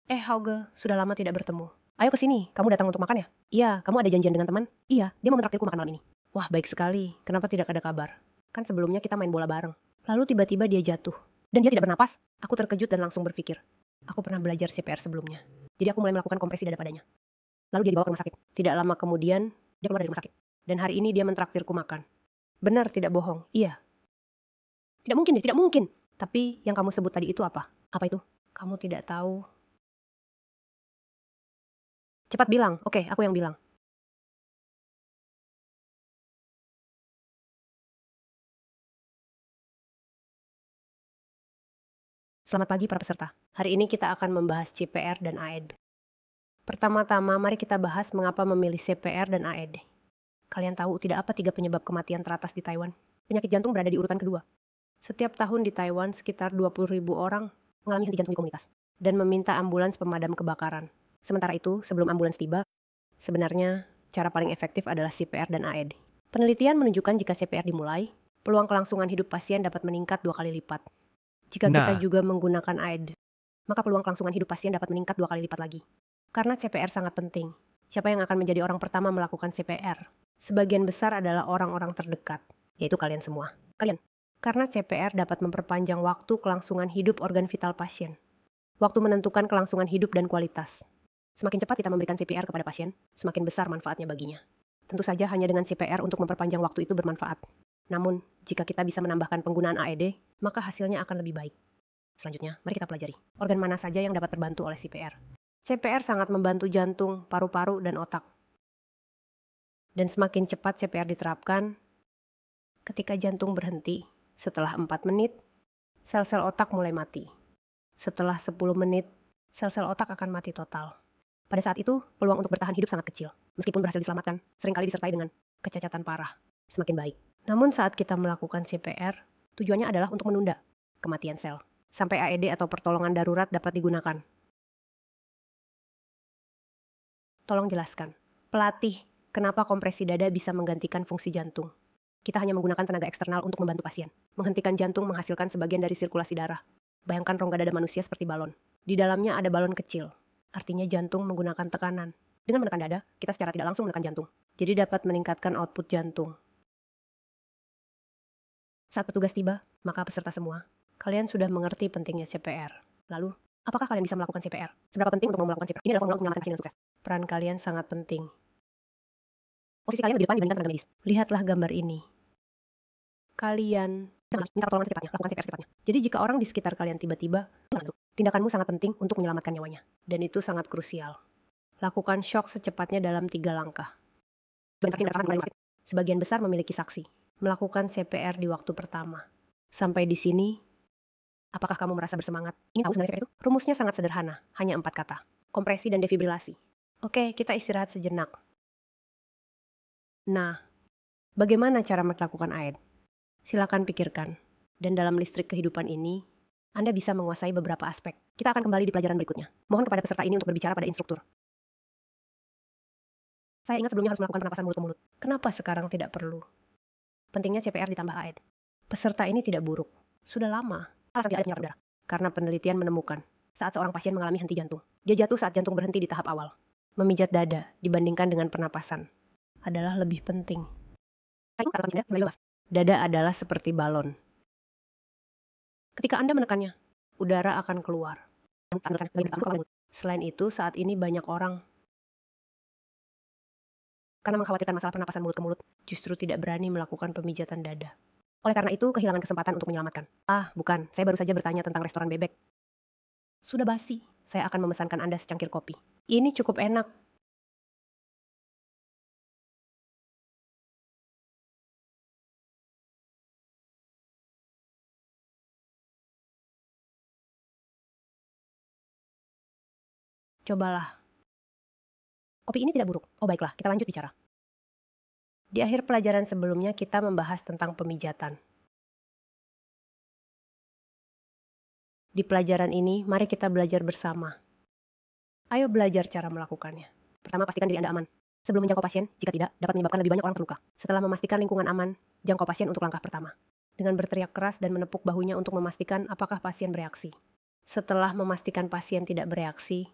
Hauge, sudah lama tidak bertemu. Ayo ke sini, kamu datang untuk makan ya? Iya, kamu ada janjian dengan teman? Iya, dia mau menraktirku makan malam ini. Wah, baik sekali. Kenapa tidak ada kabar? Kan sebelumnya kita main bola bareng. Lalu tiba-tiba dia jatuh. Dan dia tidak bernapas. Aku terkejut dan langsung berpikir. Aku pernah belajar CPR sebelumnya. Jadi aku mulai melakukan kompresi dada padanya. Lalu dia dibawa ke rumah sakit. Tidak lama kemudian, dia keluar dari rumah sakit. Dan hari ini dia mentraktirku makan. Benar, tidak bohong. Iya. Tidak mungkin deh, tidak mungkin. Tapi yang kamu sebut tadi itu apa? Apa itu? Kamu tidak tahu. Cepat bilang. Oke, aku yang bilang. Selamat pagi para peserta. Hari ini kita akan membahas CPR dan AED. Pertama-tama, mari kita bahas mengapa memilih CPR dan AED. Kalian tahu tidak apa 3 penyebab kematian teratas di Taiwan? Penyakit jantung berada di urutan kedua. Setiap tahun di Taiwan, sekitar 20.000 orang mengalami henti jantung di komunitas dan meminta ambulans pemadam kebakaran. Sementara itu, sebelum ambulans tiba, sebenarnya cara paling efektif adalah CPR dan AED. Penelitian menunjukkan jika CPR dimulai, peluang kelangsungan hidup pasien dapat meningkat 2 kali lipat. Jika kita juga menggunakan AED, maka peluang kelangsungan hidup pasien dapat meningkat 2 kali lipat lagi. Karena CPR sangat penting. Siapa yang akan menjadi orang pertama melakukan CPR? Sebagian besar adalah orang-orang terdekat, yaitu kalian semua. Kalian. Karena CPR dapat memperpanjang waktu kelangsungan hidup organ vital pasien. Waktu menentukan kelangsungan hidup dan kualitas. Semakin cepat kita memberikan CPR kepada pasien, semakin besar manfaatnya baginya. Tentu saja hanya dengan CPR untuk memperpanjang waktu itu bermanfaat. Namun, jika kita bisa menambahkan penggunaan AED, maka hasilnya akan lebih baik. Selanjutnya, mari kita pelajari. Organ mana saja yang dapat terbantu oleh CPR? CPR sangat membantu jantung, paru-paru, dan otak. Dan semakin cepat CPR diterapkan, ketika jantung berhenti, setelah 4 menit, sel-sel otak mulai mati. Setelah 10 menit, sel-sel otak akan mati total. Pada saat itu, peluang untuk bertahan hidup sangat kecil. Meskipun berhasil diselamatkan, seringkali disertai dengan kecacatan parah. Semakin baik. Namun saat kita melakukan CPR, tujuannya adalah untuk menunda kematian sel, sampai AED atau pertolongan darurat dapat digunakan. Tolong jelaskan, pelatih, kenapa kompresi dada bisa menggantikan fungsi jantung? Kita hanya menggunakan tenaga eksternal untuk membantu pasien. Menghentikan jantung menghasilkan sebagian dari sirkulasi darah. Bayangkan rongga dada manusia seperti balon. Di dalamnya ada balon kecil. Artinya jantung menggunakan tekanan. Dengan menekan dada, kita secara tidak langsung menekan jantung. Jadi dapat meningkatkan output jantung. Saat petugas tiba, maka peserta semua, kalian sudah mengerti pentingnya CPR. Lalu, apakah kalian bisa melakukan CPR? Seberapa penting untuk melakukan CPR? Ini adalah formula untuk menyelamatkan pasien dengan sukses. Peran kalian sangat penting. Posisi kalian lebih depan dibandingkan tenaga medis. Lihatlah gambar ini. Kalian minta pertolongan secepatnya, lakukan CPR secepatnya. Jadi jika orang di sekitar kalian tiba-tiba, tindakanmu sangat penting untuk menyelamatkan nyawanya. Dan itu sangat krusial. Lakukan shock secepatnya dalam 3 langkah. Sebagian besar memiliki saksi. Melakukan CPR di waktu pertama. Sampai di sini, apakah kamu merasa bersemangat? Ingin tahu sebenarnya CPR itu? Rumusnya sangat sederhana, hanya 4 kata. Kompresi dan defibrilasi. Oke, kita istirahat sejenak. Nah, bagaimana cara melakukan AED? Silakan pikirkan. Dan dalam listrik kehidupan ini, Anda bisa menguasai beberapa aspek. Kita akan kembali di pelajaran berikutnya. Mohon kepada peserta ini untuk berbicara pada instruktur. Saya ingat sebelumnya harus melakukan pernapasan mulut ke mulut. Kenapa sekarang tidak perlu? Pentingnya CPR ditambah AED. Peserta ini tidak buruk. Sudah lama. Alasan tidak ada penyerapan udara. Karena penelitian menemukan saat seorang pasien mengalami henti jantung, dia jatuh saat jantung berhenti di tahap awal. Memijat dada dibandingkan dengan pernapasan adalah lebih penting. Dada adalah seperti balon. Ketika Anda menekannya, udara akan keluar. Selain itu, saat ini banyak orang karena mengkhawatirkan masalah pernapasan mulut ke mulut, justru tidak berani melakukan pemijatan dada. Oleh karena itu, kehilangan kesempatan untuk menyelamatkan. Bukan, saya baru saja bertanya tentang restoran bebek. Sudah basi, saya akan memesankan Anda secangkir kopi. Ini cukup enak. Cobalah. Kopi ini tidak buruk. Oh baiklah, kita lanjut bicara. Di akhir pelajaran sebelumnya kita membahas tentang pemijatan. Di pelajaran ini, mari kita belajar bersama. Ayo belajar cara melakukannya. Pertama, pastikan diri Anda aman. Sebelum menjangkau pasien, jika tidak, dapat menyebabkan lebih banyak orang terluka. Setelah memastikan lingkungan aman, jangkau pasien untuk langkah pertama. Dengan berteriak keras dan menepuk bahunya untuk memastikan apakah pasien bereaksi. Setelah memastikan pasien tidak bereaksi,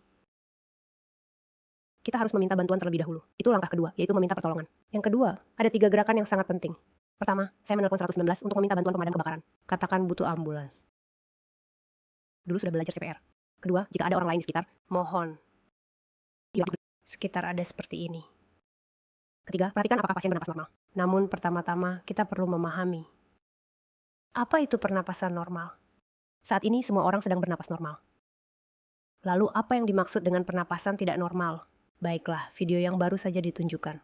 kita harus meminta bantuan terlebih dahulu. Itu langkah kedua, yaitu meminta pertolongan. Yang kedua, ada 3 gerakan yang sangat penting. Pertama, saya menelpon 119 untuk meminta bantuan pemadam kebakaran. Katakan butuh ambulans. Dulu sudah belajar CPR. Kedua, jika ada orang lain di sekitar, mohon. Sekitar ada seperti ini. Ketiga, perhatikan apakah pasien bernapas normal. Namun pertama-tama kita perlu memahami. Apa itu pernapasan normal? Saat ini semua orang sedang bernapas normal. Lalu apa yang dimaksud dengan pernapasan tidak normal? Baiklah, video yang baru saja ditunjukkan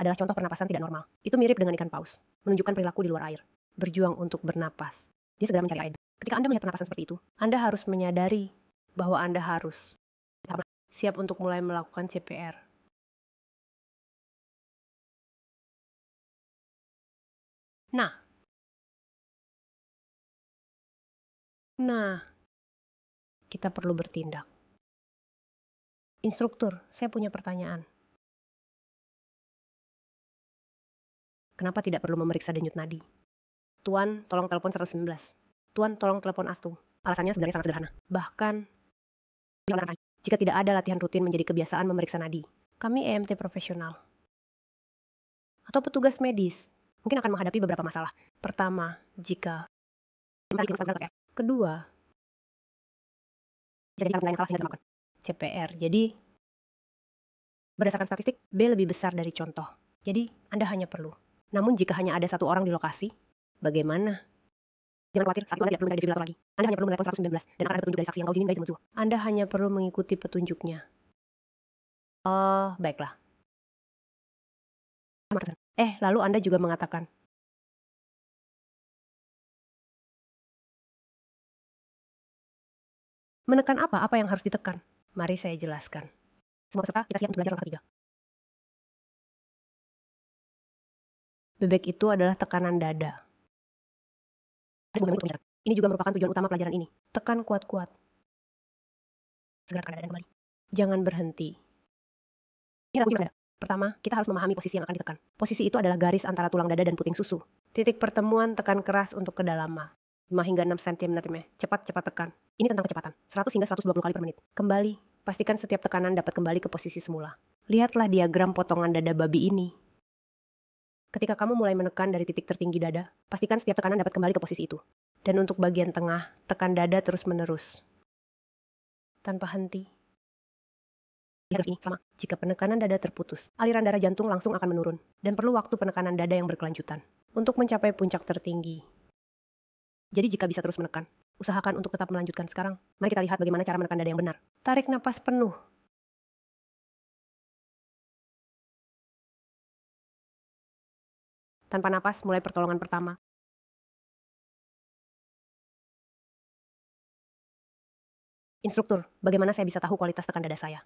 adalah contoh pernapasan tidak normal. Itu mirip dengan ikan paus, menunjukkan perilaku di luar air, berjuang untuk bernapas. Dia segera mencari air. Ketika Anda melihat pernapasan seperti itu, Anda harus menyadari bahwa Anda harus siap untuk mulai melakukan CPR. Nah, kita perlu bertindak. Instruktur, saya punya pertanyaan. Kenapa tidak perlu memeriksa denyut nadi? Tuan, tolong telepon 119. Tuan, tolong telepon Astu. Alasannya sebenarnya sangat sederhana. Bahkan, jika tidak ada latihan rutin menjadi kebiasaan memeriksa nadi, kami EMT profesional atau petugas medis mungkin akan menghadapi beberapa masalah. Pertama, jika kedua, jadi lain salah sehingga dimakan CPR. Jadi, berdasarkan statistik, B lebih besar dari contoh. Jadi, Anda hanya perlu. Namun jika hanya ada satu orang di lokasi, bagaimana? Jangan khawatir, saat itu Anda tidak perlu mencari defibrilator lagi. Anda hanya perlu menelpon 119 dan akan ada petunjuk dari saksi yang kau jinin dari Jemutu. Anda hanya perlu mengikuti petunjuknya. Oh, baiklah. Lalu Anda juga mengatakan, menekan apa? Apa yang harus ditekan? Mari saya jelaskan. Semua peserta, kita siap untuk belajar langkah ketiga. Bebek itu adalah tekanan dada. Ini juga merupakan tujuan utama pelajaran ini. Tekan kuat-kuat. Segera tekan dada kembali. Jangan berhenti. Ini lagu dada. Pertama, kita harus memahami posisi yang akan ditekan. Posisi itu adalah garis antara tulang dada dan puting susu. Titik pertemuan tekan keras untuk kedalaman. 5 hingga 6 cm. Cepat-cepat tekan. Ini tentang kecepatan. 100 hingga 120 kali per menit. Kembali. Pastikan setiap tekanan dapat kembali ke posisi semula. Lihatlah diagram potongan dada babi ini. Ketika kamu mulai menekan dari titik tertinggi dada, pastikan setiap tekanan dapat kembali ke posisi itu. Dan untuk bagian tengah, tekan dada terus-menerus. Tanpa henti. Lihat ini sama. Jika penekanan dada terputus, aliran darah jantung langsung akan menurun. Dan perlu waktu penekanan dada yang berkelanjutan. Untuk mencapai puncak tertinggi. Jadi jika bisa terus menekan, usahakan untuk tetap melanjutkan sekarang. Mari kita lihat bagaimana cara menekan dada yang benar. Tarik napas penuh. Tanpa napas, mulai pertolongan pertama. Instruktur, bagaimana saya bisa tahu kualitas tekan dada saya?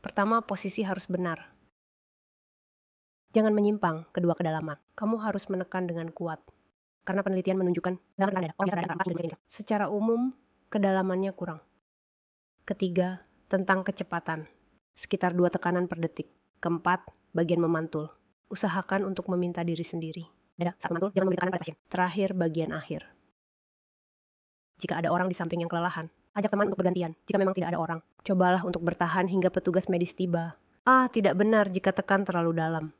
Pertama, posisi harus benar. Jangan menyimpang kedua kedalaman. Kamu harus menekan dengan kuat. Karena penelitian menunjukkan secara umum kedalamannya kurang. Ketiga, tentang kecepatan. Sekitar 2 tekanan per detik. Keempat, bagian memantul. Usahakan untuk meminta diri sendiri. Dada, saat memantul, jangan memberi tekanan pada pasien. Terakhir, bagian akhir. Jika ada orang di samping yang kelelahan, ajak teman untuk bergantian. Jika memang tidak ada orang, cobalah untuk bertahan hingga petugas medis tiba. Tidak benar jika tekan terlalu dalam.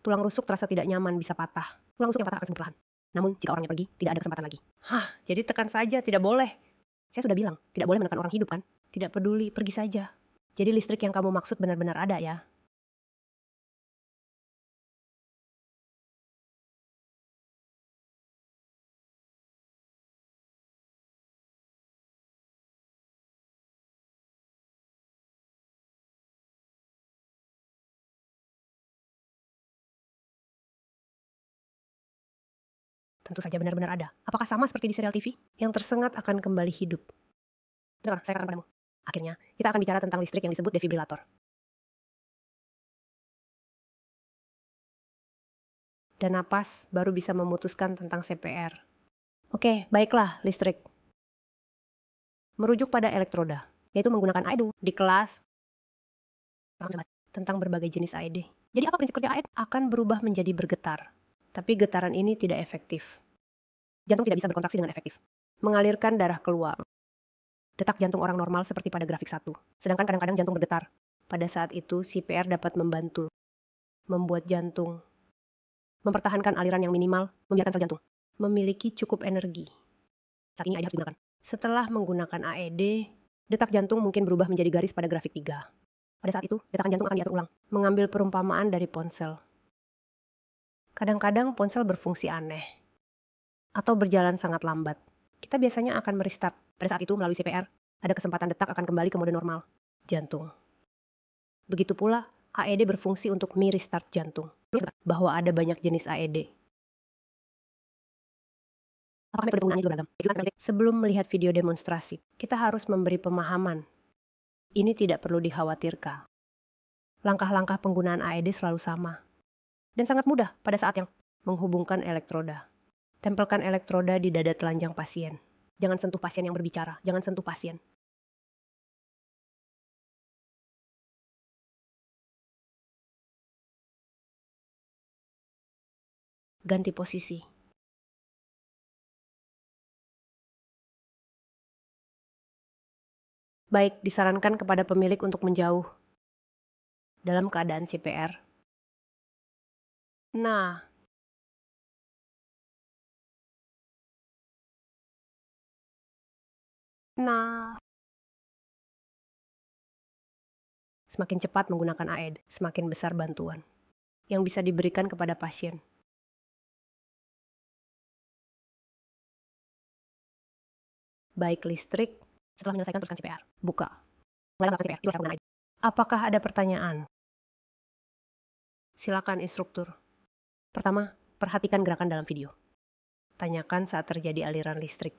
Tulang rusuk terasa tidak nyaman bisa patah. Tulang rusuk yang patah akan sembuh perlahan. Namun, jika orangnya pergi, tidak ada kesempatan lagi. Jadi tekan saja, tidak boleh. Saya sudah bilang, tidak boleh menekan orang hidup kan? Tidak peduli, pergi saja. Jadi listrik yang kamu maksud benar-benar ada ya? Tentu saja benar-benar ada. Apakah sama seperti di serial TV? Yang tersengat akan kembali hidup. Dengar, saya katakan padamu. Akhirnya, kita akan bicara tentang listrik yang disebut defibrilator. dan napas baru bisa memutuskan tentang CPR. Oke, baiklah, listrik. Merujuk pada elektroda, yaitu menggunakan AED di kelas tentang berbagai jenis AED. Jadi apa prinsip kerja AED? Akan berubah menjadi bergetar, tapi getaran ini tidak efektif. Jantung tidak bisa berkontraksi dengan efektif. Mengalirkan darah keluar. Detak jantung orang normal seperti pada grafik 1, sedangkan kadang-kadang jantung bergetar. Pada saat itu, CPR dapat membantu membuat jantung mempertahankan aliran yang minimal, membiarkan sel jantung memiliki cukup energi. Saat ini AED harus digunakan. Setelah menggunakan AED, detak jantung mungkin berubah menjadi garis pada grafik 3. Pada saat itu, detakan jantung akan diatur ulang. Mengambil perumpamaan dari ponsel. Kadang-kadang ponsel berfungsi aneh atau berjalan sangat lambat. Kita biasanya akan merestart. Pada saat itu, melalui CPR, ada kesempatan detak akan kembali ke mode normal. Jantung. Begitu pula, AED berfungsi untuk me-restart jantung. Bahwa ada banyak jenis AED. Apakah metode penggunaannya juga beragam? Sebelum melihat video demonstrasi, kita harus memberi pemahaman. Ini tidak perlu dikhawatirkan. Langkah-langkah penggunaan AED selalu sama. Dan sangat mudah pada saat yang menghubungkan elektroda. Tempelkan elektroda di dada telanjang pasien. Jangan sentuh pasien yang berbicara. Jangan sentuh pasien. Ganti posisi. Baik, disarankan kepada pemilik untuk menjauh dalam keadaan CPR. Nah, semakin cepat menggunakan AED, semakin besar bantuan yang bisa diberikan kepada pasien. Baik listrik, setelah menyelesaikan teruskan CPR. Buka. Mulai melakukan CPR, itu cara AED. Apakah ada pertanyaan? Silakan instruktur. Pertama, perhatikan gerakan dalam video. Tanyakan saat terjadi aliran listrik.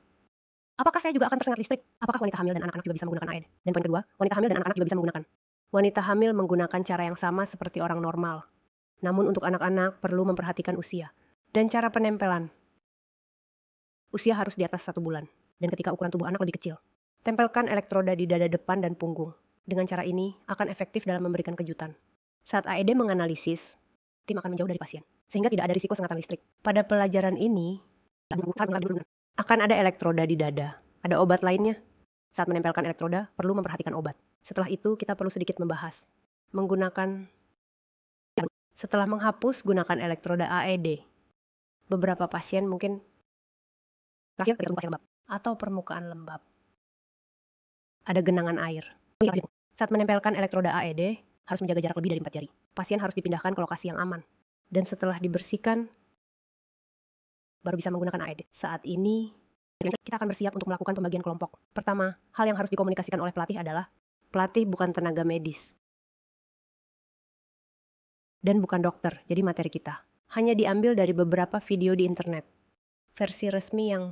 Apakah saya juga akan tersengat listrik? Apakah wanita hamil dan anak-anak juga bisa menggunakan AED? Dan poin kedua, wanita hamil dan anak-anak juga bisa menggunakan. Wanita hamil menggunakan cara yang sama seperti orang normal. Namun untuk anak-anak perlu memperhatikan usia dan cara penempelan. Usia harus di atas 1 bulan. Dan ketika ukuran tubuh anak lebih kecil. Tempelkan elektroda di dada depan dan punggung. Dengan cara ini akan efektif dalam memberikan kejutan. Saat AED menganalisis, tim akan menjauh dari pasien, sehingga tidak ada risiko sengatan listrik. Pada pelajaran ini, akan ada elektroda di dada. Ada obat lainnya. Saat menempelkan elektroda, perlu memperhatikan obat. Setelah itu, kita perlu sedikit membahas. Setelah menghapus, gunakan elektroda AED. Beberapa pasien mungkin terakhir tergantung pasien lembab atau permukaan lembab. Ada genangan air. Saat menempelkan elektroda AED, harus menjaga jarak lebih dari 4 jari. Pasien harus dipindahkan ke lokasi yang aman. Dan setelah dibersihkan, baru bisa menggunakan AED. Saat ini, kita akan bersiap untuk melakukan pembagian kelompok. Pertama, hal yang harus dikomunikasikan oleh pelatih adalah, pelatih bukan tenaga medis. Dan bukan dokter, jadi materi kita hanya diambil dari beberapa video di internet. Versi resmi yang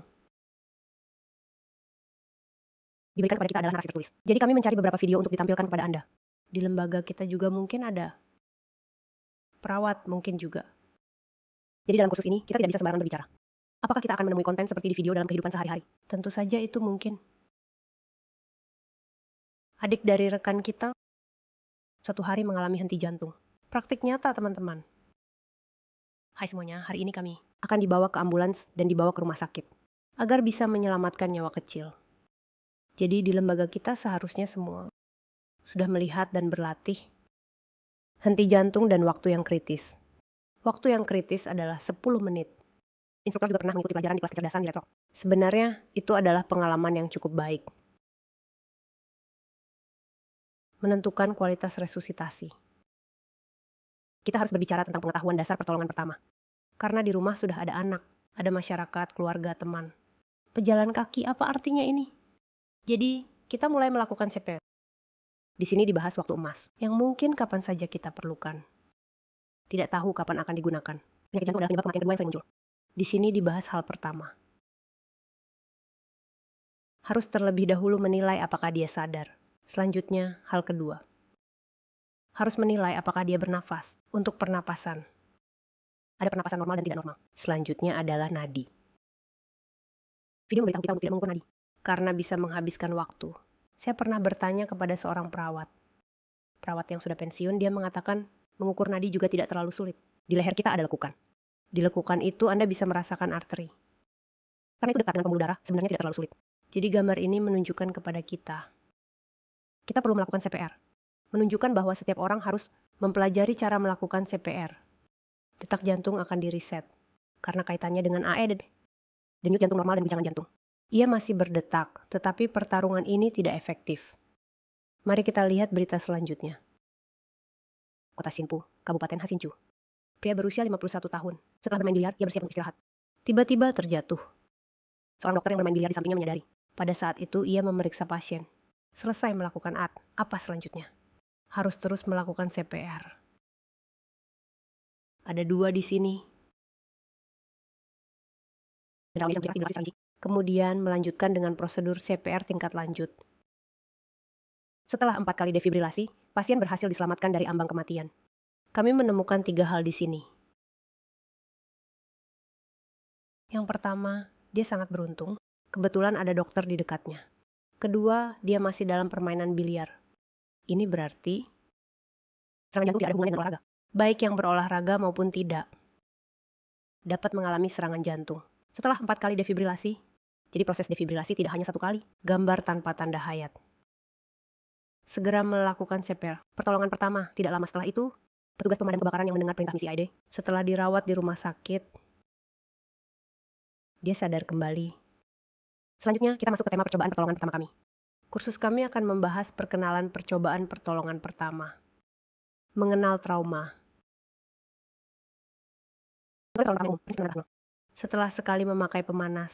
diberikan kepada kita adalah narasi tertulis. Jadi kami mencari beberapa video untuk ditampilkan kepada Anda. Di lembaga kita juga mungkin ada perawat, mungkin juga. Jadi dalam kursus ini, kita tidak bisa sembarangan berbicara. Apakah kita akan menemui konten seperti di video dalam kehidupan sehari-hari? Tentu saja itu mungkin. Adik dari rekan kita suatu hari mengalami henti jantung. Praktik nyata, teman-teman. Hai semuanya, hari ini kami akan dibawa ke ambulans dan dibawa ke rumah sakit agar bisa menyelamatkan nyawa kecil. Jadi di lembaga kita seharusnya semua sudah melihat dan berlatih henti jantung dan waktu yang kritis. Waktu yang kritis adalah 10 menit. Instruktur juga pernah mengikuti pelajaran di kelas kecerdasan di laptop. Sebenarnya itu adalah pengalaman yang cukup baik. Menentukan kualitas resusitasi. Kita harus berbicara tentang pengetahuan dasar pertolongan pertama. Karena di rumah sudah ada anak, ada masyarakat, keluarga, teman. Pejalan kaki, apa artinya ini? Jadi, kita mulai melakukan CPR. Di sini dibahas waktu emas, yang mungkin kapan saja kita perlukan. Tidak tahu kapan akan digunakan. Penyakit jantung adalah penyebab kematian kedua yang sering muncul. Di sini dibahas hal pertama. Harus terlebih dahulu menilai apakah dia sadar. Selanjutnya, hal kedua. Harus menilai apakah dia bernafas untuk pernapasan. Ada pernapasan normal dan tidak normal. Selanjutnya adalah nadi. Video memberitahu kita untuk tidak mengukur nadi, karena bisa menghabiskan waktu. Saya pernah bertanya kepada seorang perawat. Perawat yang sudah pensiun, dia mengatakan mengukur nadi juga tidak terlalu sulit. Di leher kita ada lekukan. Di lekukan itu Anda bisa merasakan arteri. Karena itu dekat dengan pembuluh darah, sebenarnya tidak terlalu sulit. Jadi gambar ini menunjukkan kepada kita perlu melakukan CPR. Menunjukkan bahwa setiap orang harus mempelajari cara melakukan CPR. Detak jantung akan di-reset, karena kaitannya dengan AED, denyut jantung normal dan guncangan jantung. Ia masih berdetak, tetapi pertarungan ini tidak efektif. Mari kita lihat berita selanjutnya. Kota Sinpu, Kabupaten Hasinchu. Pria berusia 51 tahun. Setelah bermain biliar, ia bersiap untuk istirahat. Tiba-tiba terjatuh. Seorang dokter yang bermain biliar di sampingnya menyadari. Pada saat itu ia memeriksa pasien. Selesai melakukan apa selanjutnya? Harus terus melakukan CPR. Ada 2 di sini. Kemudian melanjutkan dengan prosedur CPR tingkat lanjut. Setelah 4 kali defibrilasi, pasien berhasil diselamatkan dari ambang kematian. Kami menemukan 3 hal di sini. Yang pertama, dia sangat beruntung. Kebetulan ada dokter di dekatnya. Kedua, dia masih dalam permainan biliar. Ini berarti serangan jantung tidak ada hubungannya dengan olahraga. Baik yang berolahraga maupun tidak dapat mengalami serangan jantung. Setelah 4 kali defibrilasi, jadi proses defibrilasi tidak hanya 1 kali, gambar tanpa tanda hayat. Segera melakukan CPR. Pertolongan pertama, tidak lama setelah itu, petugas pemadam kebakaran yang mendengar perintah misi AED, setelah dirawat di rumah sakit, dia sadar kembali. Selanjutnya, kita masuk ke tema percobaan pertolongan pertama kami. Kursus kami akan membahas perkenalan percobaan pertolongan pertama. Mengenal trauma. Setelah sekali memakai pemanas,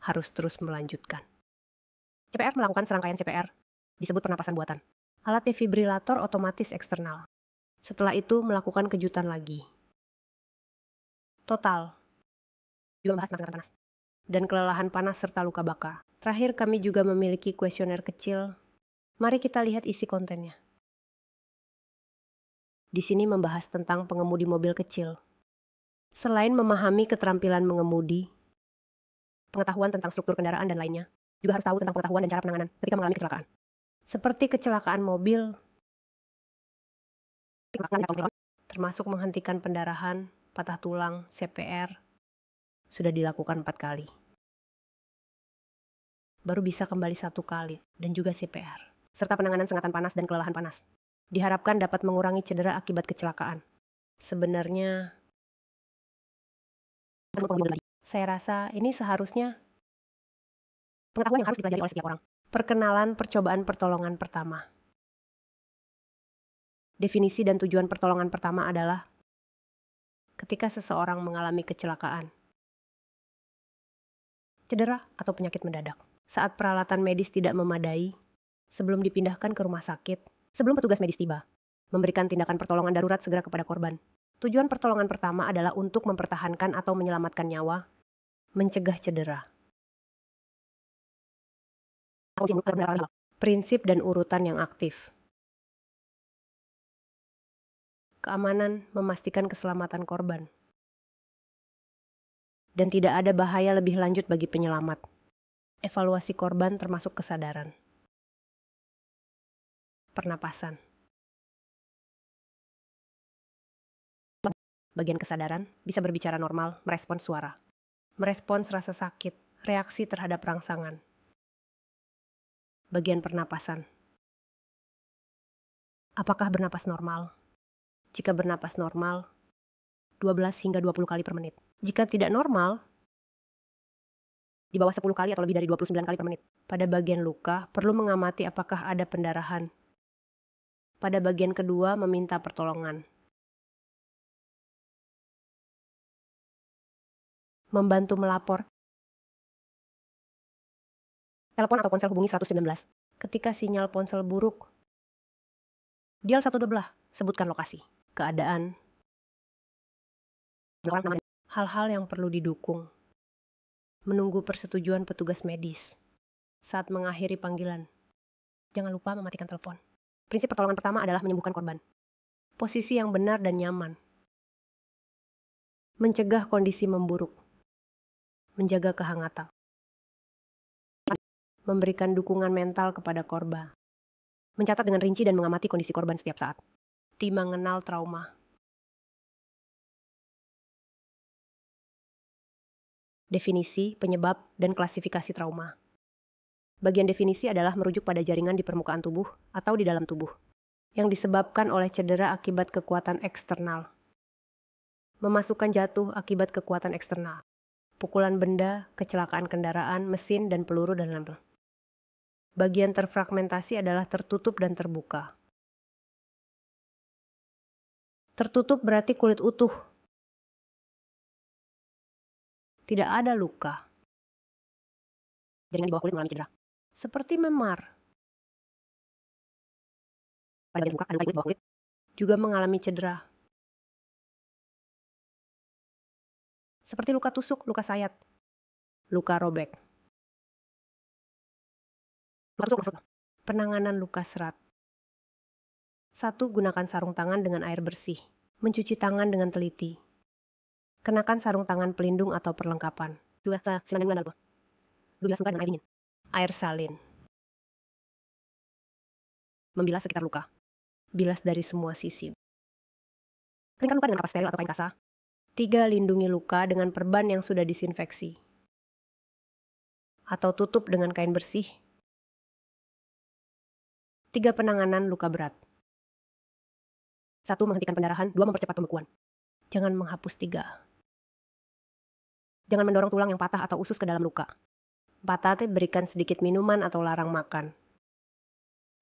harus terus melanjutkan. CPR melakukan serangkaian CPR, disebut pernapasan buatan. Alat defibrilator otomatis eksternal. Setelah itu melakukan kejutan lagi. Total. Juga membahas tentang panas. Dan kelelahan panas serta luka bakar. Terakhir kami juga memiliki kuesioner kecil. Mari kita lihat isi kontennya. Di sini membahas tentang pengemudi mobil kecil. Selain memahami keterampilan mengemudi, pengetahuan tentang struktur kendaraan dan lainnya, juga harus tahu tentang pengetahuan dan cara penanganan ketika mengalami kecelakaan. Seperti kecelakaan mobil, termasuk menghentikan pendarahan, patah tulang, CPR, sudah dilakukan 4 kali. Baru bisa kembali 1 kali, dan juga CPR. Serta penanganan sengatan panas dan kelelahan panas. Diharapkan dapat mengurangi cedera akibat kecelakaan. Sebenarnya, saya rasa ini seharusnya pengetahuan yang harus dipelajari oleh setiap orang. Perkenalan percobaan pertolongan pertama. Definisi dan tujuan pertolongan pertama adalah ketika seseorang mengalami kecelakaan, cedera atau penyakit mendadak. Saat peralatan medis tidak memadai, sebelum dipindahkan ke rumah sakit, sebelum petugas medis tiba, memberikan tindakan pertolongan darurat segera kepada korban. Tujuan pertolongan pertama adalah untuk mempertahankan atau menyelamatkan nyawa, mencegah cedera. Prinsip dan urutan yang aktif. Keamanan memastikan keselamatan korban. Dan tidak ada bahaya lebih lanjut bagi penyelamat. Evaluasi korban termasuk kesadaran. Pernapasan. Bagian kesadaran bisa berbicara normal, merespons suara. Merespons rasa sakit, reaksi terhadap rangsangan. Bagian pernapasan. Apakah bernapas normal? Jika bernapas normal, 12 hingga 20 kali per menit. Jika tidak normal, di bawah 10 kali atau lebih dari 29 kali per menit. Pada bagian luka, perlu mengamati apakah ada pendarahan. Pada bagian kedua, meminta pertolongan. Membantu melapor. Telepon atau ponsel hubungi 119. Ketika sinyal ponsel buruk, dial 112, sebutkan lokasi, keadaan, hal-hal yang perlu didukung. Menunggu persetujuan petugas medis. Saat mengakhiri panggilan, jangan lupa mematikan telepon. Prinsip pertolongan pertama adalah menyembuhkan korban. Posisi yang benar dan nyaman. Mencegah kondisi memburuk. Menjaga kehangatan. Memberikan dukungan mental kepada korban. Mencatat dengan rinci dan mengamati kondisi korban setiap saat. Mengenal trauma. Definisi, penyebab, dan klasifikasi trauma. Bagian definisi adalah merujuk pada jaringan di permukaan tubuh atau di dalam tubuh, yang disebabkan oleh cedera akibat kekuatan eksternal. Memasukkan jatuh akibat kekuatan eksternal. Pukulan benda, kecelakaan kendaraan, mesin, dan peluru dan lain-lain. Bagian terfragmentasi adalah tertutup dan terbuka. Tertutup berarti kulit utuh. Tidak ada luka. Jaringan di bawah kulit mengalami cedera. Seperti memar. Pada bagian luka, ada luka di bawah kulit juga mengalami cedera. Seperti luka tusuk, luka sayat, luka robek. Luka tusuk, penanganan luka serat. 1. Gunakan sarung tangan dengan air bersih. Mencuci tangan dengan teliti. Kenakan sarung tangan pelindung atau perlengkapan. 2. Silang dengan 12 luka dengan air dingin. Air salin. Membilas sekitar luka. Bilas dari semua sisi. Keringkan luka dengan kapas steril atau kain kasa. 3. Lindungi luka dengan perban yang sudah disinfeksi. Atau tutup dengan kain bersih. 3. Penanganan luka berat. 1. Menghentikan pendarahan. 2. Mempercepat pembekuan. Jangan menghapus 3. Jangan mendorong tulang yang patah atau usus ke dalam luka. 4. Berikan sedikit minuman atau larang makan.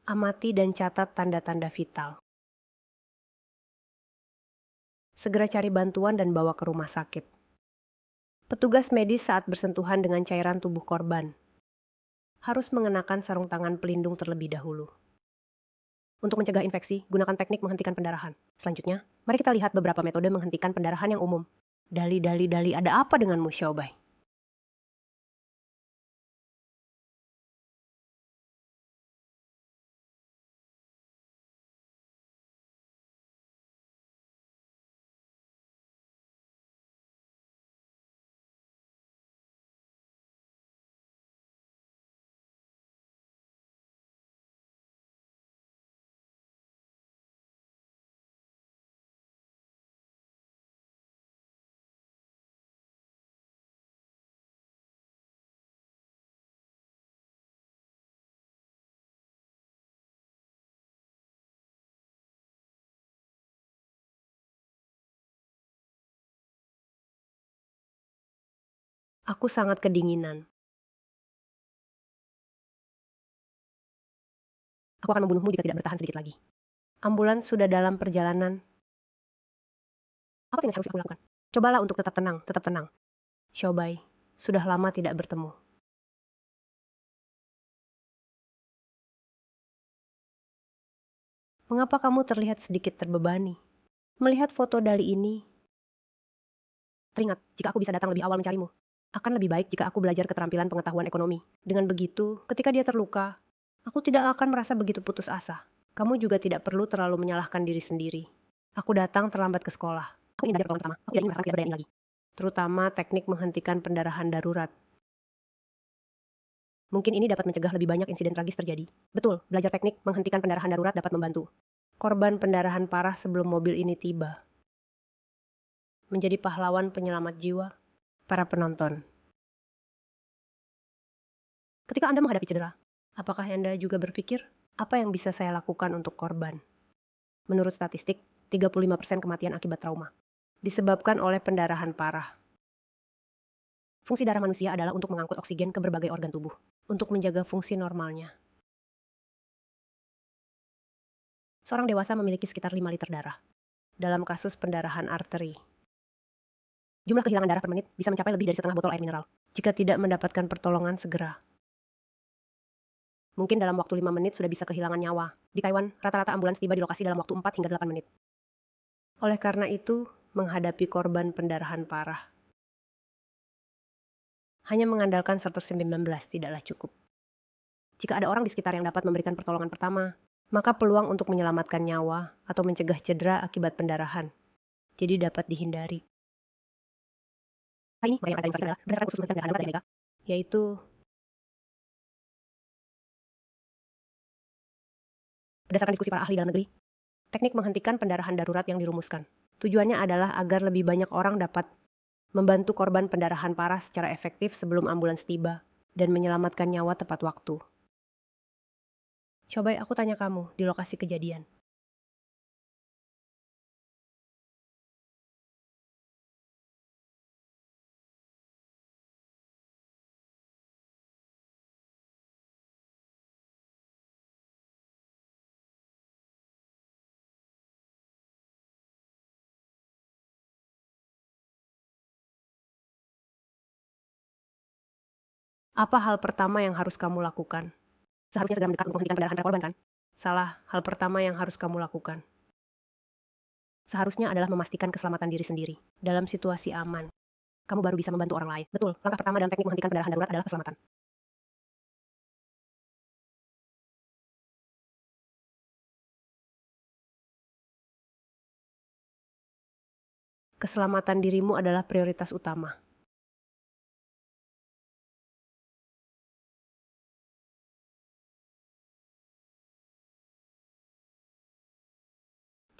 Amati dan catat tanda-tanda vital. Segera cari bantuan dan bawa ke rumah sakit. Petugas medis saat bersentuhan dengan cairan tubuh korban harus mengenakan sarung tangan pelindung terlebih dahulu. Untuk mencegah infeksi, gunakan teknik menghentikan pendarahan. Selanjutnya, mari kita lihat beberapa metode menghentikan pendarahan yang umum. Dali, ada apa denganmu, Xiaobai? Aku sangat kedinginan. Aku akan membunuhmu jika tidak bertahan sedikit lagi. Ambulans sudah dalam perjalanan. Apa yang harus aku lakukan? Cobalah untuk tetap tenang, tetap tenang. Xiaobai, sudah lama tidak bertemu. Mengapa kamu terlihat sedikit terbebani? Melihat foto Dali ini, teringat jika aku bisa datang lebih awal mencarimu. Akan lebih baik jika aku belajar keterampilan pengetahuan ekonomi. Dengan begitu, ketika dia terluka, aku tidak akan merasa begitu putus asa. Kamu juga tidak perlu terlalu menyalahkan diri sendiri. Aku datang terlambat ke sekolah. Aku ingin belajar pertolongan pertama. Aku tidak ingin merasakan ketidakberdayaan lagi. Terutama teknik menghentikan pendarahan darurat. Mungkin ini dapat mencegah lebih banyak insiden tragis terjadi. Betul, belajar teknik menghentikan pendarahan darurat dapat membantu. Korban pendarahan parah sebelum mobil ini tiba. Menjadi pahlawan penyelamat jiwa. Para penonton. Ketika Anda menghadapi cedera, apakah Anda juga berpikir, apa yang bisa saya lakukan untuk korban? Menurut statistik, 35% kematian akibat trauma disebabkan oleh pendarahan parah. Fungsi darah manusia adalah untuk mengangkut oksigen ke berbagai organ tubuh, untuk menjaga fungsi normalnya. Seorang dewasa memiliki sekitar 5 liter darah. Dalam kasus pendarahan arteri, jumlah kehilangan darah per menit bisa mencapai lebih dari setengah botol air mineral jika tidak mendapatkan pertolongan segera. Mungkin dalam waktu 5 menit sudah bisa kehilangan nyawa. Di Taiwan, rata-rata ambulans tiba di lokasi dalam waktu 4 hingga 8 menit. Oleh karena itu, menghadapi korban pendarahan parah, hanya mengandalkan 119 tidaklah cukup. Jika ada orang di sekitar yang dapat memberikan pertolongan pertama, maka peluang untuk menyelamatkan nyawa atau mencegah cedera akibat pendarahan jadi dapat dihindari. Hari ini, yang ada informasi adalah berdasarkan khusus Kementerian Pendarahan Darurat Amerika, yaitu berdasarkan diskusi para ahli dalam negeri, teknik menghentikan pendarahan darurat yang dirumuskan. Tujuannya adalah agar lebih banyak orang dapat membantu korban pendarahan parah secara efektif sebelum ambulans tiba dan menyelamatkan nyawa tepat waktu. Coba aku tanya kamu di lokasi kejadian. Apa hal pertama yang harus kamu lakukan? Seharusnya segera mendekat untuk menghentikan pendarahan pada korban, kan? Salah, hal pertama yang harus kamu lakukan seharusnya adalah memastikan keselamatan diri sendiri. Dalam situasi aman, kamu baru bisa membantu orang lain. Betul, langkah pertama dalam teknik menghentikan pendarahan darurat adalah keselamatan. Keselamatan dirimu adalah prioritas utama.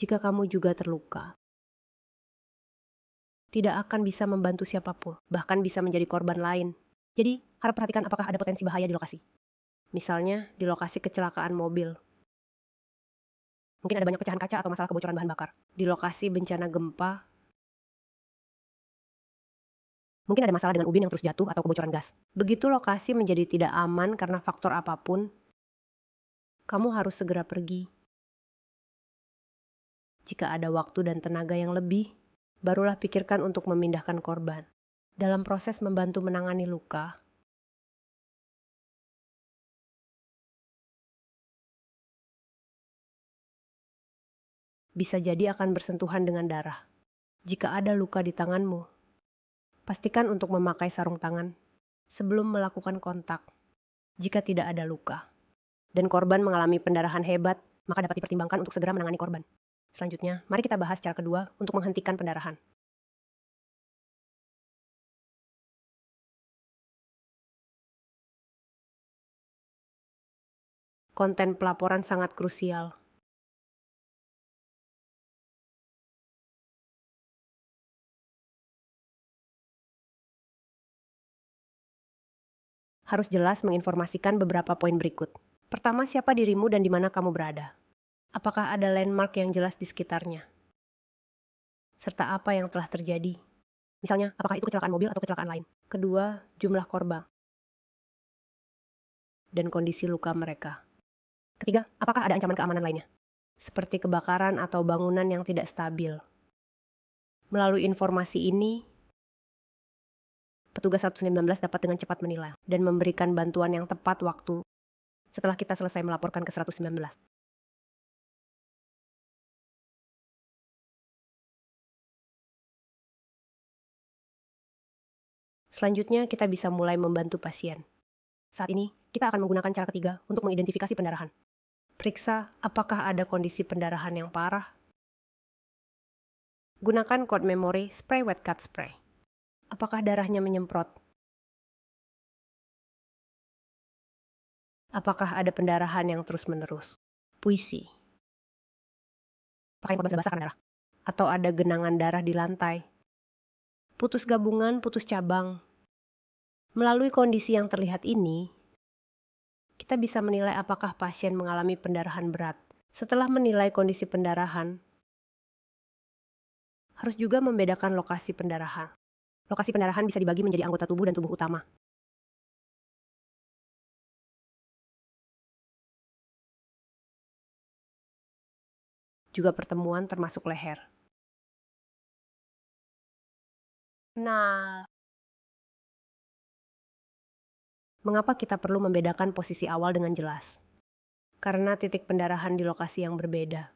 Jika kamu juga terluka, tidak akan bisa membantu siapapun, bahkan bisa menjadi korban lain. Jadi, harap perhatikan apakah ada potensi bahaya di lokasi. Misalnya, di lokasi kecelakaan mobil. Mungkin ada banyak pecahan kaca atau masalah kebocoran bahan bakar. Di lokasi bencana gempa, mungkin ada masalah dengan ubin yang terus jatuh atau kebocoran gas. Begitu lokasi menjadi tidak aman karena faktor apapun, kamu harus segera pergi. Jika ada waktu dan tenaga yang lebih, barulah pikirkan untuk memindahkan korban. Dalam proses membantu menangani luka, bisa jadi akan bersentuhan dengan darah. Jika ada luka di tanganmu, pastikan untuk memakai sarung tangan sebelum melakukan kontak. Jika tidak ada luka dan korban mengalami pendarahan hebat, maka dapat dipertimbangkan untuk segera menangani korban. Selanjutnya, mari kita bahas cara kedua untuk menghentikan pendarahan. Konten pelaporan sangat krusial. Harus jelas menginformasikan beberapa poin berikut. Pertama, siapa dirimu dan di mana kamu berada? Apakah ada landmark yang jelas di sekitarnya? Serta apa yang telah terjadi? Misalnya, apakah itu kecelakaan mobil atau kecelakaan lain? Kedua, jumlah korban dan kondisi luka mereka. Ketiga, apakah ada ancaman keamanan lainnya? Seperti kebakaran atau bangunan yang tidak stabil. Melalui informasi ini, petugas 119 dapat dengan cepat menilai dan memberikan bantuan yang tepat waktu setelah kita selesai melaporkan ke 119. Selanjutnya, kita bisa mulai membantu pasien. Saat ini, kita akan menggunakan cara ketiga untuk mengidentifikasi pendarahan. Periksa apakah ada kondisi pendarahan yang parah. Gunakan code memory spray wet cut spray. Apakah darahnya menyemprot? Apakah ada pendarahan yang terus-menerus? Puisi. Pakai korban sudah basah karena darah. Atau ada genangan darah di lantai. Putus gabungan, putus cabang. Melalui kondisi yang terlihat ini, kita bisa menilai apakah pasien mengalami pendarahan berat. Setelah menilai kondisi pendarahan, harus juga membedakan lokasi pendarahan. Lokasi pendarahan bisa dibagi menjadi anggota tubuh dan tubuh utama. Juga pertemuan termasuk leher. Nah, mengapa kita perlu membedakan posisi awal dengan jelas? Karena titik pendarahan di lokasi yang berbeda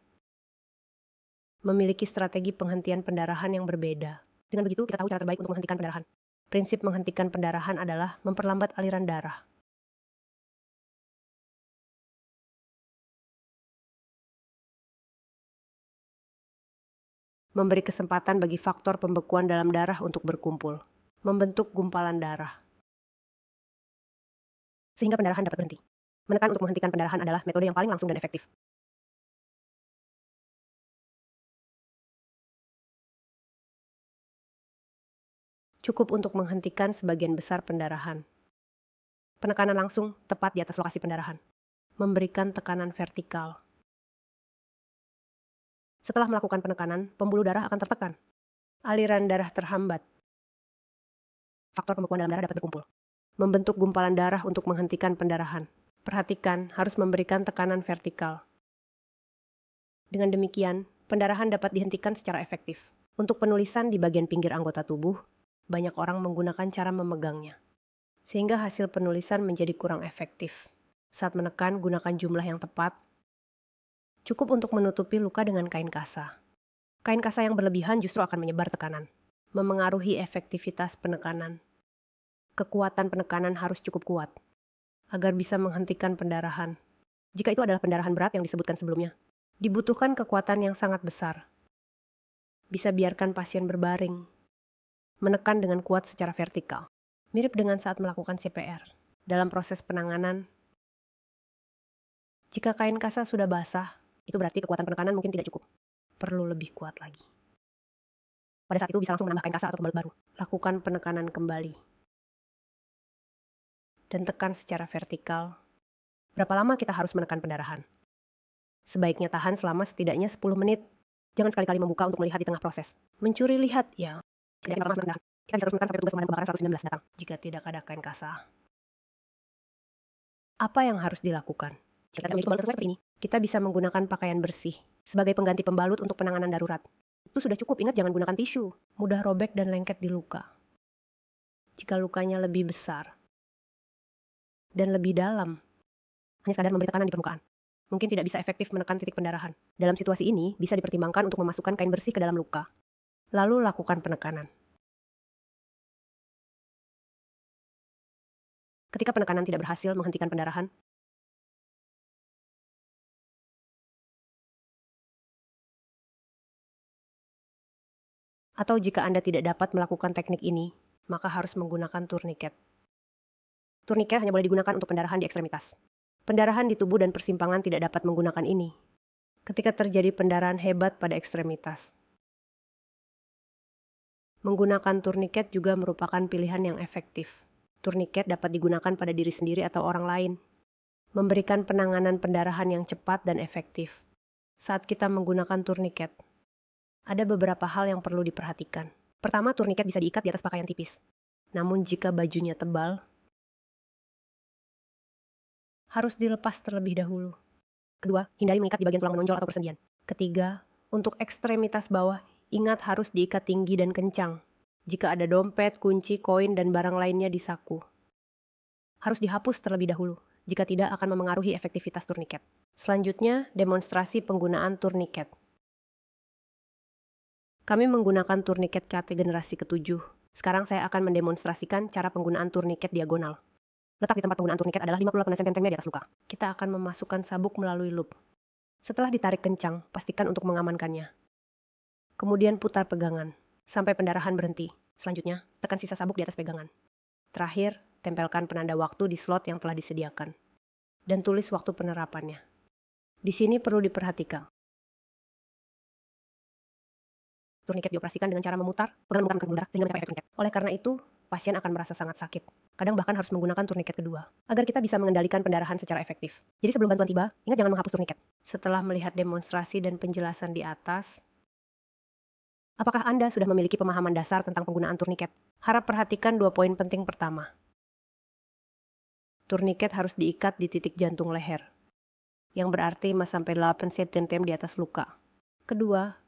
memiliki strategi penghentian pendarahan yang berbeda. Dengan begitu, kita tahu cara terbaik untuk menghentikan pendarahan. Prinsip menghentikan pendarahan adalah memperlambat aliran darah. memberi kesempatan bagi faktor pembekuan dalam darah untuk berkumpul, membentuk gumpalan darah, sehingga pendarahan dapat berhenti. Menekan untuk menghentikan pendarahan adalah metode yang paling langsung dan efektif. Cukup untuk menghentikan sebagian besar pendarahan. Penekanan langsung tepat di atas lokasi pendarahan. Memberikan tekanan vertikal. Setelah melakukan penekanan, pembuluh darah akan tertekan. Aliran darah terhambat. Faktor pembekuan dalam darah dapat berkumpul. Membentuk gumpalan darah untuk menghentikan pendarahan. Perhatikan, harus memberikan tekanan vertikal. Dengan demikian, pendarahan dapat dihentikan secara efektif. Untuk penulisan di bagian pinggir anggota tubuh, banyak orang menggunakan cara memegangnya, sehingga hasil penulisan menjadi kurang efektif. Saat menekan, gunakan jumlah yang tepat. Cukup untuk menutupi luka dengan kain kasa. Kain kasa yang berlebihan justru akan menyebar tekanan, memengaruhi efektivitas penekanan. Kekuatan penekanan harus cukup kuat, agar bisa menghentikan pendarahan. Jika itu adalah pendarahan berat yang disebutkan sebelumnya, dibutuhkan kekuatan yang sangat besar. Bisa biarkan pasien berbaring, menekan dengan kuat secara vertikal. Mirip dengan saat melakukan CPR. Dalam proses penanganan, jika kain kasa sudah basah, itu berarti kekuatan penekanan mungkin tidak cukup. Perlu lebih kuat lagi. Pada saat itu bisa langsung menambah kain kasa atau pembalut baru. Lakukan penekanan kembali. Dan tekan secara vertikal. Berapa lama kita harus menekan pendarahan? Sebaiknya tahan selama setidaknya 10 menit. Jangan sekali-kali membuka untuk melihat di tengah proses. Mencuri lihat, ya. Kita bisa terus menekan sampai petugas pemadam kebakaran 119 datang. Jika tidak ada kain kasa, apa yang harus dilakukan? Jika tidak memiliki pembalut seperti ini, kita bisa menggunakan pakaian bersih sebagai pengganti pembalut untuk penanganan darurat. Itu sudah cukup, ingat jangan gunakan tisu. Mudah robek dan lengket di luka. Jika lukanya lebih besar dan lebih dalam, hanya sekadar memberi tekanan di permukaan, mungkin tidak bisa efektif menekan titik pendarahan. Dalam situasi ini, bisa dipertimbangkan untuk memasukkan kain bersih ke dalam luka. Lalu lakukan penekanan. Ketika penekanan tidak berhasil menghentikan pendarahan, atau jika Anda tidak dapat melakukan teknik ini, maka harus menggunakan turniket. Turniket hanya boleh digunakan untuk pendarahan di ekstremitas. Pendarahan di tubuh dan persimpangan tidak dapat menggunakan ini ketika terjadi pendarahan hebat pada ekstremitas. Menggunakan turniket juga merupakan pilihan yang efektif. Turniket dapat digunakan pada diri sendiri atau orang lain, memberikan penanganan pendarahan yang cepat dan efektif. Saat kita menggunakan turniket, ada beberapa hal yang perlu diperhatikan. Pertama, turniket bisa diikat di atas pakaian tipis. Namun jika bajunya tebal, harus dilepas terlebih dahulu. Kedua, hindari mengikat di bagian tulang menonjol atau persendian. Ketiga, untuk ekstremitas bawah, ingat harus diikat tinggi dan kencang. Jika ada dompet, kunci, koin, dan barang lainnya di saku, harus dihapus terlebih dahulu. Jika tidak, akan memengaruhi efektivitas turniket. Selanjutnya, demonstrasi penggunaan turniket. Kami menggunakan turniket KT generasi ke-7. Sekarang saya akan mendemonstrasikan cara penggunaan turniket diagonal. Letak di tempat penggunaan turniket adalah 58 cm di atas luka. Kita akan memasukkan sabuk melalui loop. Setelah ditarik kencang, pastikan untuk mengamankannya. Kemudian putar pegangan sampai pendarahan berhenti. Selanjutnya, tekan sisa sabuk di atas pegangan. Terakhir, tempelkan penanda waktu di slot yang telah disediakan. Dan tulis waktu penerapannya. Di sini perlu diperhatikan. Turniket dioperasikan dengan cara memutar, pegangan menekan darah sehingga mencapai efek turniket. Oleh karena itu, pasien akan merasa sangat sakit. Kadang bahkan harus menggunakan turniket kedua, agar kita bisa mengendalikan pendarahan secara efektif. Jadi sebelum bantuan tiba, ingat jangan menghapus turniket. Setelah melihat demonstrasi dan penjelasan di atas, apakah Anda sudah memiliki pemahaman dasar tentang penggunaan turniket? Harap perhatikan 2 poin penting pertama. Turniket harus diikat di titik jantung leher, yang berarti 5-8 cm di atas luka. Kedua,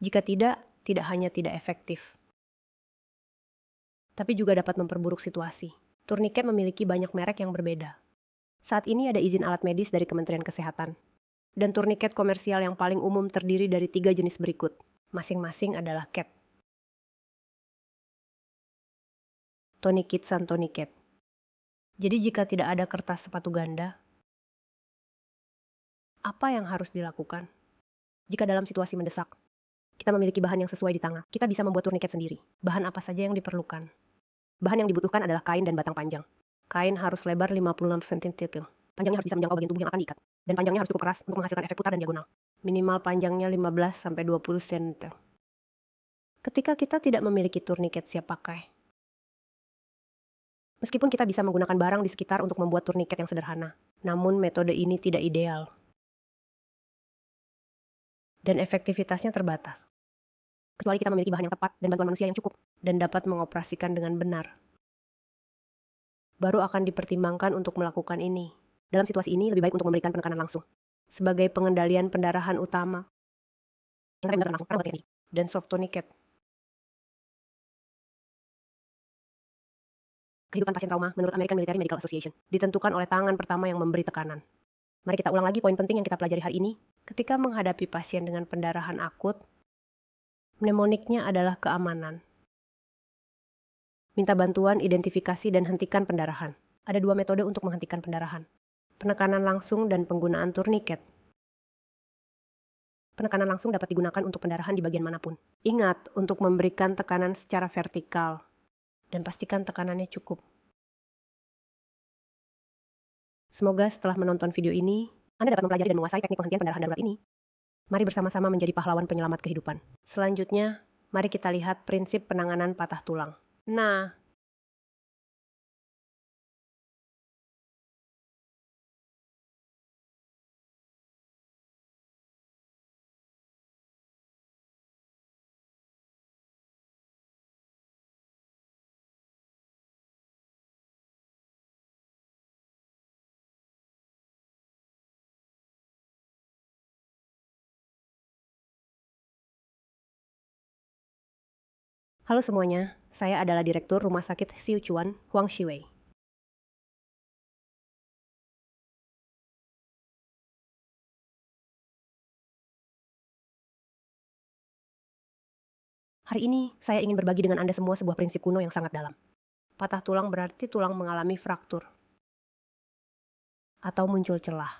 jika tidak hanya tidak efektif, tapi juga dapat memperburuk situasi. Turniket memiliki banyak merek yang berbeda. Saat ini ada izin alat medis dari Kementerian Kesehatan. Dan turniket komersial yang paling umum terdiri dari 3 jenis berikut. Masing-masing adalah CAT, Tourniquet dan Tourniquet. Jadi jika tidak ada kertas sepatu ganda, Apa yang harus dilakukan? Jika dalam situasi mendesak, kita memiliki bahan yang sesuai di tangan, kita bisa membuat turniket sendiri. Bahan apa saja yang diperlukan? Bahan yang dibutuhkan adalah kain dan batang panjang. Kain harus lebar 56 cm. Panjangnya harus bisa menjangkau bagian tubuh yang akan diikat. Dan panjangnya harus cukup keras untuk menghasilkan efek putar dan diagonal. Minimal panjangnya 15-20 cm. Ketika kita tidak memiliki turniket siap pakai, meskipun kita bisa menggunakan barang di sekitar untuk membuat turniket yang sederhana, namun metode ini tidak ideal. Dan efektivitasnya terbatas. Kecuali kita memiliki bahan yang tepat dan bantuan manusia yang cukup, dan dapat mengoperasikan dengan benar. Baru akan dipertimbangkan untuk melakukan ini. Dalam situasi ini, lebih baik untuk memberikan penekanan langsung. Sebagai pengendalian pendarahan utama, dan soft tourniquet. Kehidupan pasien trauma menurut American Military Medical Association ditentukan oleh tangan pertama yang memberi tekanan. Mari kita ulang lagi poin penting yang kita pelajari hari ini. Ketika menghadapi pasien dengan pendarahan akut, mnemoniknya adalah keamanan. Minta bantuan, identifikasi, dan hentikan pendarahan. Ada dua metode untuk menghentikan pendarahan. Penekanan langsung dan penggunaan turniket. Penekanan langsung dapat digunakan untuk pendarahan di bagian manapun. Ingat untuk memberikan tekanan secara vertikal. Dan pastikan tekanannya cukup. Semoga setelah menonton video ini, Anda dapat mempelajari dan menguasai teknik penghentian pendarahan darurat ini. Mari bersama-sama menjadi pahlawan penyelamat kehidupan. Selanjutnya, mari kita lihat prinsip penanganan patah tulang. Nah, halo semuanya, saya adalah Direktur Rumah Sakit Siuchuan, Huang Shiwei. Hari ini, saya ingin berbagi dengan Anda semua sebuah prinsip kuno yang sangat dalam. Patah tulang berarti tulang mengalami fraktur atau muncul celah.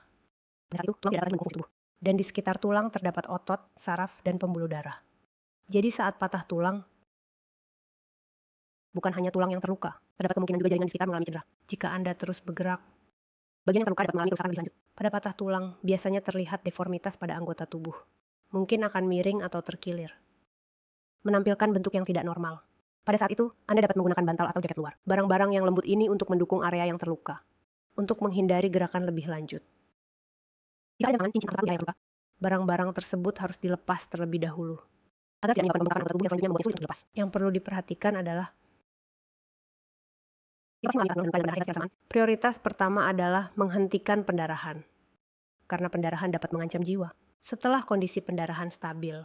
Pada saat itu, tulang tidak dapat mendukung tubuh. Dan di sekitar tulang terdapat otot, saraf, dan pembuluh darah. Jadi saat patah tulang, bukan hanya tulang yang terluka, terdapat kemungkinan juga jaringan di sekitar mengalami cedera. Jika Anda terus bergerak, bagian yang terluka dapat mengalami kerusakan lebih lanjut. Pada patah tulang, biasanya terlihat deformitas pada anggota tubuh. Mungkin akan miring atau terkilir. Menampilkan bentuk yang tidak normal. Pada saat itu, Anda dapat menggunakan bantal atau jaket luar. Barang-barang yang lembut ini untuk mendukung area yang terluka. Untuk menghindari gerakan lebih lanjut. Jika ada tangan, cincin atau yang terluka, barang-barang tersebut harus dilepas terlebih dahulu. Agar tidak menyebabkan pembengkakan anggota tubuh yang selanjutnya membuatnya sulit untuk dilepas. Yang perlu diperhatikan adalah prioritas pertama adalah menghentikan pendarahan. Karena pendarahan dapat mengancam jiwa. Setelah kondisi pendarahan stabil,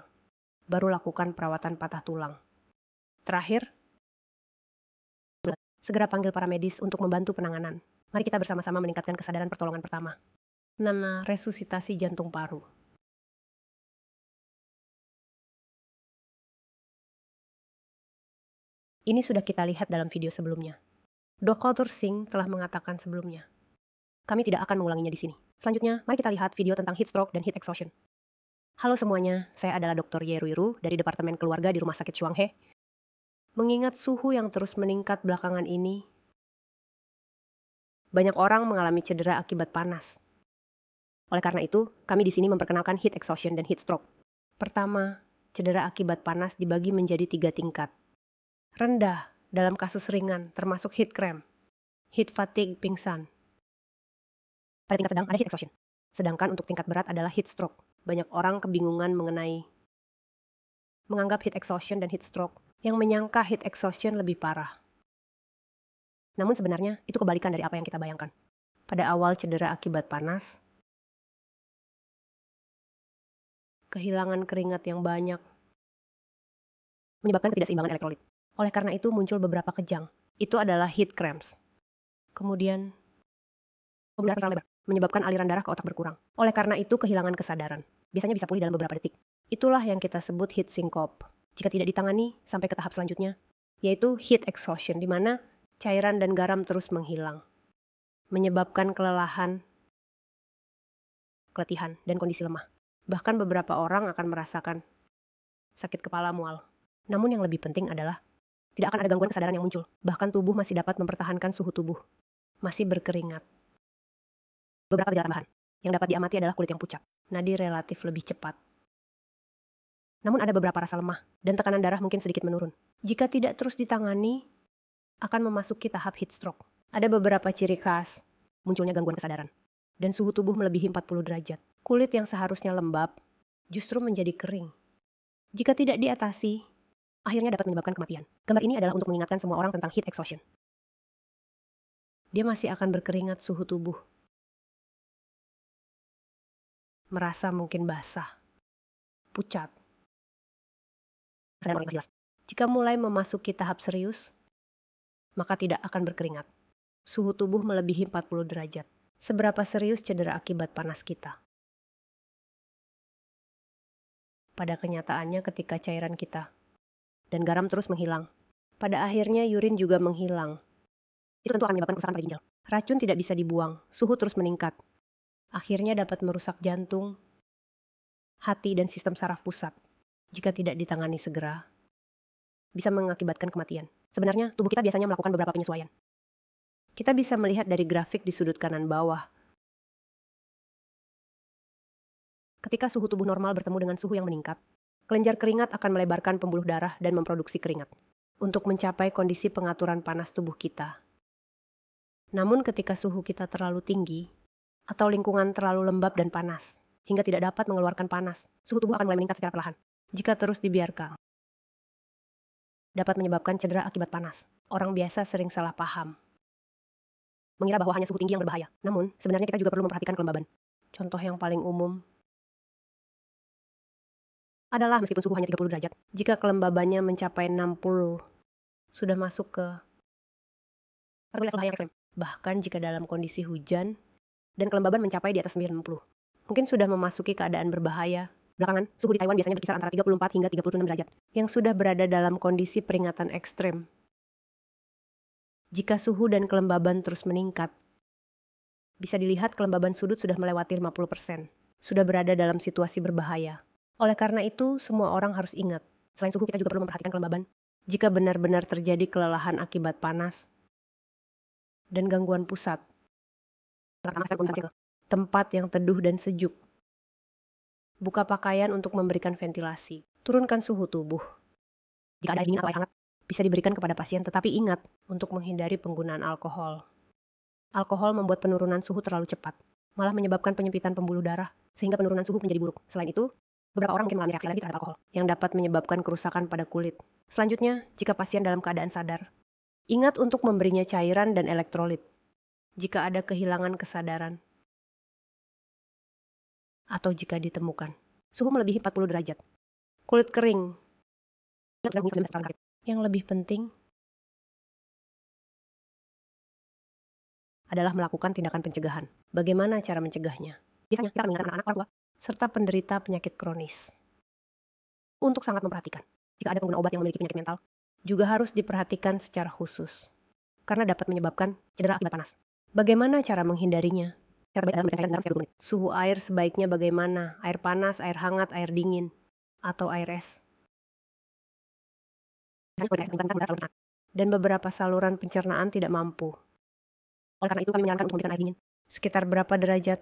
baru lakukan perawatan patah tulang. Terakhir, segera panggil para medis untuk membantu penanganan. Mari kita bersama-sama meningkatkan kesadaran pertolongan pertama. Nama resusitasi jantung paru. Ini sudah kita lihat dalam video sebelumnya. Dr. Singh telah mengatakan sebelumnya. Kami tidak akan mengulanginya di sini. Selanjutnya, mari kita lihat video tentang heat stroke dan heat exhaustion. Halo semuanya, saya adalah Dr. Ye Ruiru dari Departemen Keluarga di Rumah Sakit Chuanghe. Mengingat suhu yang terus meningkat belakangan ini, banyak orang mengalami cedera akibat panas. Oleh karena itu, kami di sini memperkenalkan heat exhaustion dan heat stroke. Pertama, cedera akibat panas dibagi menjadi 3 tingkat. Rendah dalam kasus ringan, termasuk heat cramp, heat fatigue, pingsan. Pada tingkat sedang ada heat exhaustion. Sedangkan untuk tingkat berat adalah heat stroke. Banyak orang kebingungan menganggap heat exhaustion dan heat stroke, yang menyangka heat exhaustion lebih parah. Namun sebenarnya itu kebalikan dari apa yang kita bayangkan. Pada awal cedera akibat panas, kehilangan keringat yang banyak menyebabkan ketidakseimbangan elektrolit. Oleh karena itu muncul beberapa kejang. Itu adalah heat cramps. Kemudian, pembuluh darah lebar, menyebabkan aliran darah ke otak berkurang. Oleh karena itu kehilangan kesadaran. Biasanya bisa pulih dalam beberapa detik. Itulah yang kita sebut heat syncope. Jika tidak ditangani sampai ke tahap selanjutnya, yaitu heat exhaustion, di mana cairan dan garam terus menghilang. Menyebabkan kelelahan keletihan, dan kondisi lemah. Bahkan beberapa orang akan merasakan sakit kepala mual. Namun yang lebih penting adalah tidak akan ada gangguan kesadaran yang muncul. Bahkan tubuh masih dapat mempertahankan suhu tubuh. Masih berkeringat. Beberapa gejala tambahan yang dapat diamati adalah kulit yang pucat, nadi relatif lebih cepat. Namun ada beberapa rasa lemah dan tekanan darah mungkin sedikit menurun. Jika tidak terus ditangani, akan memasuki tahap heat stroke. Ada beberapa ciri khas munculnya gangguan kesadaran dan suhu tubuh melebihi 40 derajat. Kulit yang seharusnya lembab justru menjadi kering. Jika tidak diatasi, akhirnya dapat menyebabkan kematian. Gambar ini adalah untuk mengingatkan semua orang tentang heat exhaustion. Dia masih akan berkeringat, suhu tubuh merasa mungkin basah, pucat. Jika mulai memasuki tahap serius, maka tidak akan berkeringat. Suhu tubuh melebihi 40 derajat. Seberapa serius cedera akibat panas kita? Pada kenyataannya ketika cairan kita dan garam terus menghilang, pada akhirnya urin juga menghilang. Itu tentu akan menyebabkan kerusakan pada ginjal. Racun tidak bisa dibuang, suhu terus meningkat. Akhirnya dapat merusak jantung, hati, dan sistem saraf pusat. Jika tidak ditangani segera, bisa mengakibatkan kematian. Sebenarnya, tubuh kita biasanya melakukan beberapa penyesuaian. Kita bisa melihat dari grafik di sudut kanan bawah. Ketika suhu tubuh normal bertemu dengan suhu yang meningkat, kelenjar keringat akan melebarkan pembuluh darah dan memproduksi keringat untuk mencapai kondisi pengaturan panas tubuh kita. Namun ketika suhu kita terlalu tinggi, atau lingkungan terlalu lembab dan panas, hingga tidak dapat mengeluarkan panas, suhu tubuh akan mulai meningkat secara perlahan. Jika terus dibiarkan, dapat menyebabkan cedera akibat panas. Orang biasa sering salah paham, mengira bahwa hanya suhu tinggi yang berbahaya. Namun, sebenarnya kita juga perlu memperhatikan kelembaban. Contoh yang paling umum adalah meskipun suhu hanya 30 derajat, jika kelembabannya mencapai 60, sudah masuk ke kategori level bahaya ekstrem. Bahkan jika dalam kondisi hujan, dan kelembaban mencapai di atas 90, mungkin sudah memasuki keadaan berbahaya. Belakangan, suhu di Taiwan biasanya berkisar antara 34 hingga 36 derajat, yang sudah berada dalam kondisi peringatan ekstrem. Jika suhu dan kelembaban terus meningkat, bisa dilihat kelembaban sudut sudah melewati 50%, sudah berada dalam situasi berbahaya. Oleh karena itu, semua orang harus ingat, selain suhu kita juga perlu memperhatikan kelembaban. Jika benar-benar terjadi kelelahan akibat panas dan gangguan pusat, tempat yang teduh dan sejuk. Buka pakaian untuk memberikan ventilasi. Turunkan suhu tubuh. Jika ada air dingin atau air hangat, bisa diberikan kepada pasien, tetapi ingat untuk menghindari penggunaan alkohol. Alkohol membuat penurunan suhu terlalu cepat, malah menyebabkan penyempitan pembuluh darah, sehingga penurunan suhu menjadi buruk. Selain itu, beberapa orang mungkin mengalami reaksi alergi terhadap alkohol, yang dapat menyebabkan kerusakan pada kulit. Selanjutnya, jika pasien dalam keadaan sadar, ingat untuk memberinya cairan dan elektrolit. Jika ada kehilangan kesadaran, atau jika ditemukan suhu melebihi 40 derajat, kulit kering, yang lebih penting adalah melakukan tindakan pencegahan. Bagaimana cara mencegahnya? Biasanya kita akan mengingatkan anak-anak, orang tua, serta penderita penyakit kronis untuk sangat memperhatikan. Jika ada pengguna obat yang memiliki penyakit mental, juga harus diperhatikan secara khusus, karena dapat menyebabkan cedera akibat panas. Bagaimana cara menghindarinya? Cara terbaik adalah memberikan cairan dalam setiap 20 menit. Suhu air sebaiknya bagaimana? Air panas, air hangat, air dingin, atau air es. Dan beberapa saluran pencernaan tidak mampu. Oleh karena itu kami menyarankan untuk memberikan air dingin. Sekitar berapa derajat?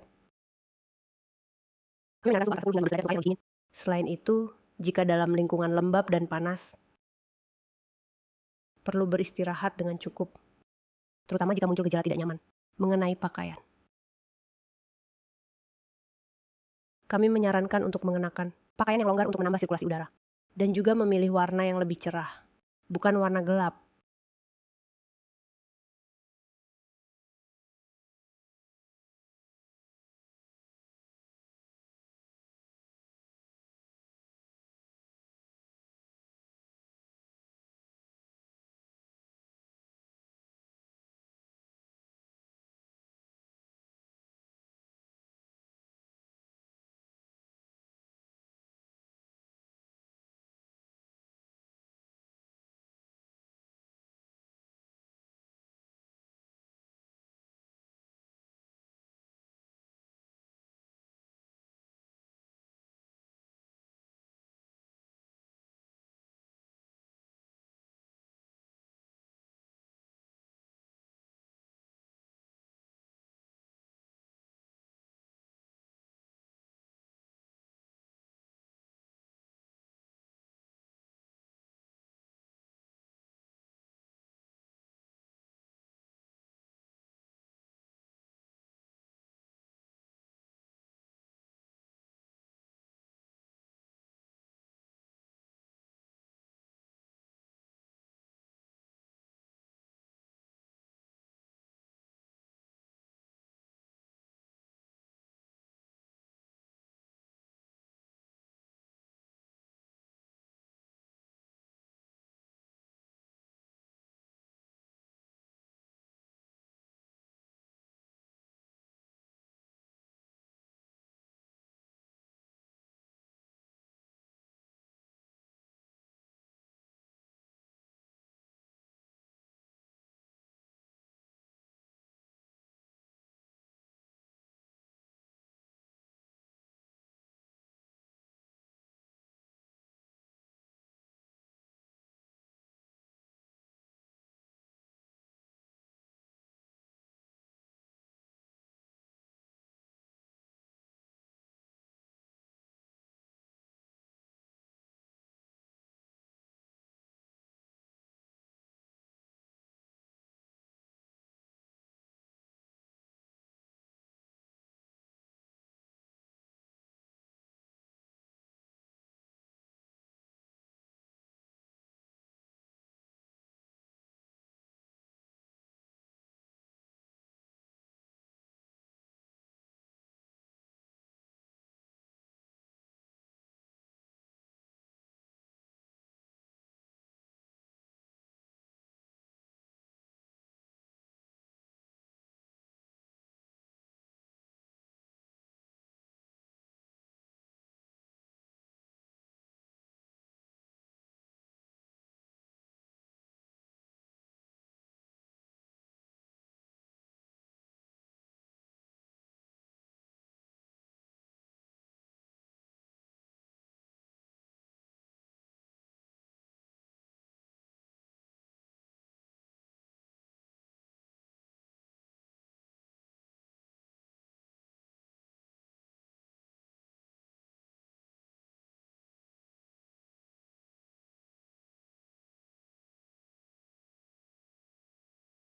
Kami menyarankan suhu 10 hingga 12 derajat untuk air dingin. Selain itu, jika dalam lingkungan lembab dan panas, perlu beristirahat dengan cukup. Terutama jika muncul gejala tidak nyaman mengenai pakaian. Kami menyarankan untuk mengenakan pakaian yang longgar untuk menambah sirkulasi udara. Dan juga memilih warna yang lebih cerah, bukan warna gelap.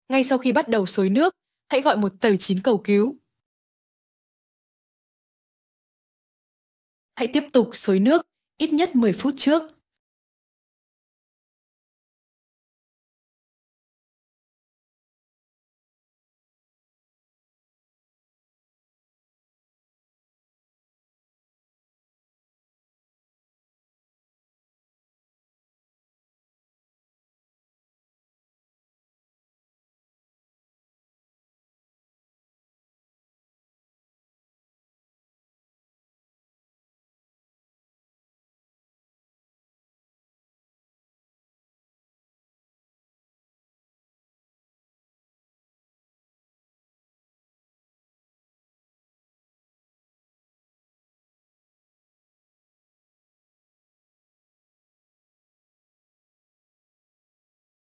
Ngay sau khi bắt đầu xối nước, hãy gọi một tàu chín cầu cứu. Hãy tiếp tục xối nước ít nhất 10 phút trước